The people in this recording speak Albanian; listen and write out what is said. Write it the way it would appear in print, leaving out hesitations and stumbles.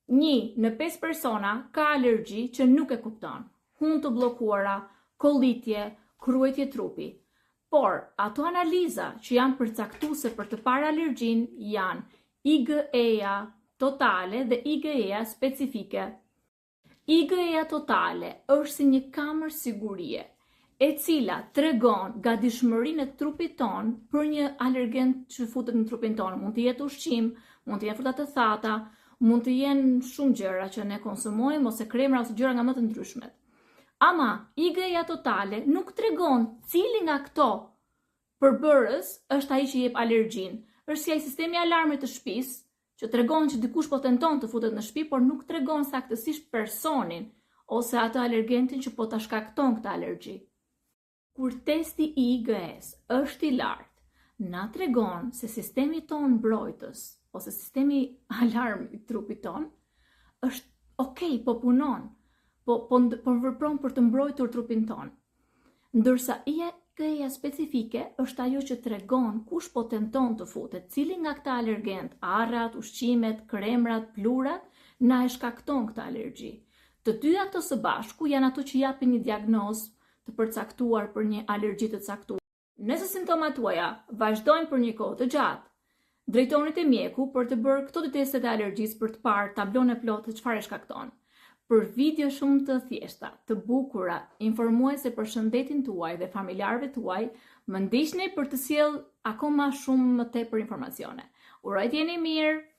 1 në 5 persona ka alergji që nuk e kupton. Hunë të bllokuara, kollitje, kruajtje trupi. Por, ato analiza që janë përcaktuese për të parë alergjin janë IgE-ja totale dhe IgE-ja specifike. IgE-ja totale është si një kamër sigurie, e cila tregon gatishmërinë e trupit ton për një alergen që futet në trupin ton. Mund të jetë ushqim, mund të jenë fruta të thata, mund të jenë shumë gjëra që ne konsumojmë ose kremra ose gjëra nga më të ndryshmet. Ama IgE-ja totale nuk tregon cili nga këto përbërës është ai që jep alergjin. Është si ai sistemi alarmit të shtëpisë që tregon që dikush po tenton të futet në shtëpi, por nuk tregon saktësisht personin ose atë alergentin që po ta shkakton këtë alergji. Kur testi i IgE-s është i lartë, na tregon se sistemi ton mbrojtës ose sistemi alarm i trupit ton është okay, po punon, po vepron për të mbrojtur trupin ton. Ndërsa IgE-ja specifike është ajo që tregon kush po tenton të futet, cili nga këta alergent, arrat, ushqimet, kremrat, plurat, na e shkakton këtë alergji. Të dyja këto së bashku janë ato që japin një diagnozë të përcaktuar për një alergji të caktuar. Nëse simptomat tuaja vazhdojnë për një kohë të gjatë, drejtoni te mjeku për të bërë këto testet e alergjisë për të parë tablon e plotë të çfarë shkakton. Për video shumë të thjeshta, të bukura, informuese për shëndetin tuaj dhe familjarëve tuaj, më ndiqni për të sjellë akoma shumë më tepër informacione. Uroj t'jeni mirë!